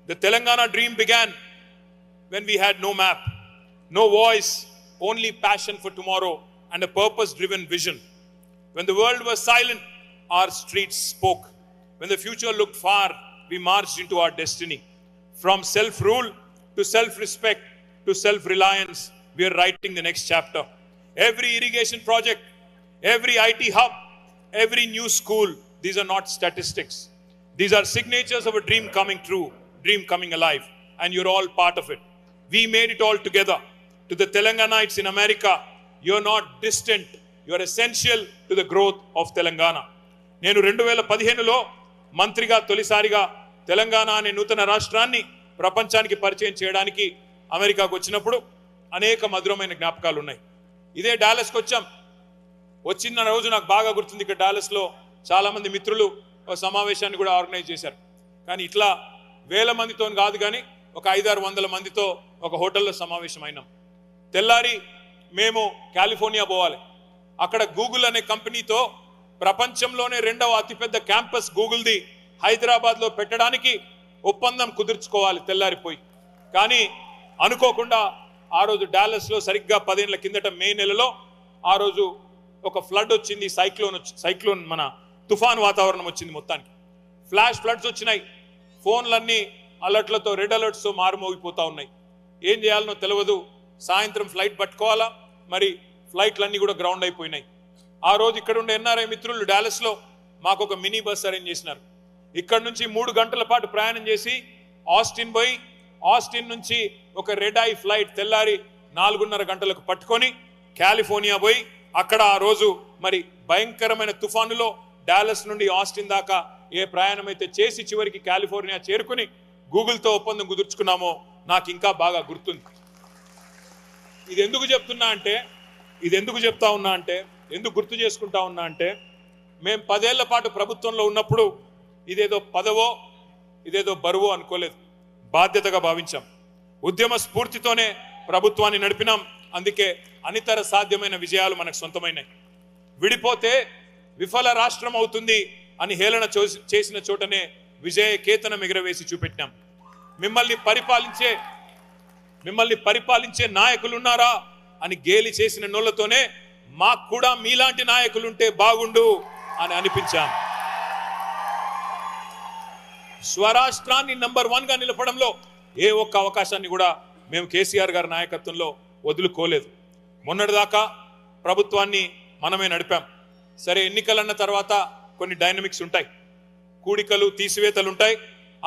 The Telangana dream began when we had no map, no voice, only passion for tomorrow and a purpose-driven vision. When the world was silent, our streets spoke. When the future looked far, we marched into our destiny. From self-rule to self-respect to self-reliance, we are writing the next chapter. Every irrigation project, every IT hub, every new school, these are not statistics. These are signatures of a dream coming true, dream coming alive, and you're all part of it. We made it all together. To the Telanganites in America, you're not distant, you're essential to the growth of Telangana. నేను 2015లో మంత్రిగా తొలిసారిగా తెలంగాణ అనే నూతన రాష్ట్రాన్ని ప్రపంచానికి పరిచయం చేయడానికి అమెరికాకు వచ్చినప్పుడు అనేక మధురమైన జ్ఞాపకాలు ఉన్నాయి. ఇదే డాలస్కి వచ్చాం. వచ్చిన రోజు నాకు బాగా గుర్తుంది. ఇక్కడ డాలస్లో చాలామంది మిత్రులు ఒక సమావేశాన్ని కూడా ఆర్గనైజ్ చేశారు. కానీ ఇట్లా వేల మందితో కాదు, కానీ ఒక 500-600 మందితో ఒక హోటల్లో సమావేశం అయినాం. తెల్లారి మేము కాలిఫోర్నియా పోవాలి. అక్కడ గూగుల్ అనే కంపెనీతో ప్రపంచంలోనే 2వ అతిపెద్ద క్యాంపస్ గూగుల్ది హైదరాబాద్లో పెట్టడానికి ఒప్పందం కుదుర్చుకోవాలి తెల్లారిపోయి. కానీ అనుకోకుండా ఆ రోజు డాలస్లో సరిగ్గా 10 ఏళ్ల కిందట మే నెలలో ఆ రోజు ఒక ఫ్లడ్ వచ్చింది. సైక్లోన్ మన తుఫాన్ వాతావరణం వచ్చింది. మొత్తానికి ఫ్లాష్ ఫ్లడ్స్ వచ్చినాయి. ఫోన్లన్నీ అలర్ట్లతో, రెడ్ అలర్ట్స్తో మారుమోగిపోతూ ఉన్నాయి. ఏం చేయాలనో తెలియదు. సాయంత్రం ఫ్లైట్ పట్టుకోవాలా, మరి ఫ్లైట్లన్నీ కూడా గ్రౌండ్ అయిపోయినాయి. ఆ రోజు ఇక్కడ ఉండే ఎన్ఆర్ఐ మిత్రులు డాలస్లో మాకు ఒక మినీ బస్ అరేంజ్ చేసినారు. ఇక్కడ నుంచి 3 గంటల పాటు ప్రయాణం చేసి ఆస్టిన్ పోయి, ఆస్టిన్ నుంచి ఒక రెడ్ ఐ ఫ్లైట్ తెల్లారి 4:30 గంటలకు పట్టుకొని కాలిఫోర్నియా పోయి అక్కడ ఆ రోజు మరి భయంకరమైన తుఫానులో డాలస్ నుండి ఆస్టిన్ దాకా ఏ ప్రయాణం అయితే చేసి చివరికి కాలిఫోర్నియా చేరుకుని గూగుల్తో ఒప్పందం కుదుర్చుకున్నామో నాకు ఇంకా బాగా గుర్తుంది. ఇది ఎందుకు చెప్తా ఉన్నా అంటే ఎందుకు గుర్తు చేసుకుంటా ఉన్నా అంటే, మేము 10 ఏళ్ల పాటు ప్రభుత్వంలో ఉన్నప్పుడు ఇదేదో పదవో ఇదేదో బరువో అనుకోలేదు. బాధ్యతగా భావించాం. ఉద్యమ స్ఫూర్తితోనే ప్రభుత్వాన్ని నడిపినాం. అందుకే అనితర సాధ్యమైన విజయాలు మనకు సొంతమైనాయి. విడిపోతే విఫల రాష్ట్రం అవుతుంది అని హేళన చేసిన చోటనే విజయ కేతనం ఎగరవేసి చూపెట్టాం. మిమ్మల్ని పరిపాలించే నాయకులున్నారా అని గేలి చేసిన నోళ్లతోనే మాకు కూడా మీలాంటి నాయకులుంటే బాగుండు అని అనిపించాం. స్వరాష్ట్రాన్ని నంబర్ 1గా నిలపడంలో ఏ ఒక్క అవకాశాన్ని కూడా మేము కేసీఆర్ గారి నాయకత్వంలో వదులుకోలేదు. మొన్నటిదాకా ప్రభుత్వాన్ని మనమే నడిపాం. సరే, ఎన్నికలన్న తర్వాత కొన్ని డైనమిక్స్ ఉంటాయి, కూడికలు తీసివేతలు ఉంటాయి.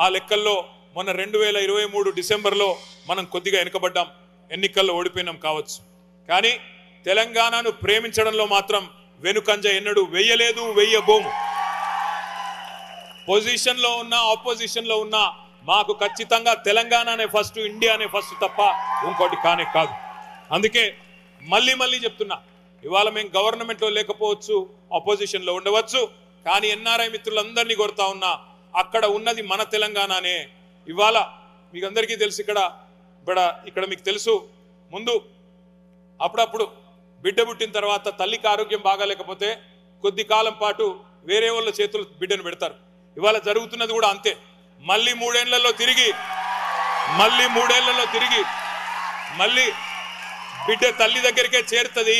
ఆ లెక్కల్లో మొన్న 2023 డిసెంబర్లో మనం కొద్దిగా వెనుకబడ్డాం, ఎన్నికల్లో ఓడిపోయినాం కావచ్చు. కానీ తెలంగాణను ప్రేమించడంలో మాత్రం వెనుకంజ ఎన్నడూ వెయ్యలేదు, వెయ్యబోము. పొజిషన్లో ఉన్నా ఆపోజిషన్లో ఉన్నా మాకు ఖచ్చితంగా తెలంగాణనే ఫస్ట్, ఇండియానే ఫస్ట్ తప్ప ఇంకోటి కానే కాదు. అందుకే మళ్ళీ చెప్తున్నా, ఇవాళ మేము గవర్నమెంట్లో లేకపోవచ్చు, ఆపోజిషన్లో ఉండవచ్చు, కానీ ఎన్ఆర్ఐ మిత్రులందరినీ కోరుతా ఉన్నా, అక్కడ ఉన్నది మన తెలంగాణనే. ఇవాళ మీకు అందరికీ తెలుసు, ఇక్కడ మీకు తెలుసు, ముందు అప్పుడప్పుడు బిడ్డ పుట్టిన తర్వాత తల్లికి ఆరోగ్యం బాగాలేకపోతే కొద్ది కాలం పాటు వేరే వాళ్ళ చేతులు బిడ్డను పెడతారు. ఇవాళ జరుగుతున్నది కూడా అంతే. మళ్ళీ 3 ఏళ్లలో తిరిగి మళ్ళీ బిడ్డ తల్లి దగ్గరికే చేరుతుంది,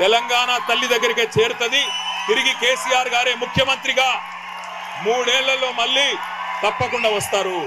తెలంగాణ తల్లి దగ్గరికే చేరుతుంది. తిరిగి కేసీఆర్ గారే ముఖ్యమంత్రిగా 3 ఏళ్లలో మళ్ళీ తప్పకుండా వస్తారు.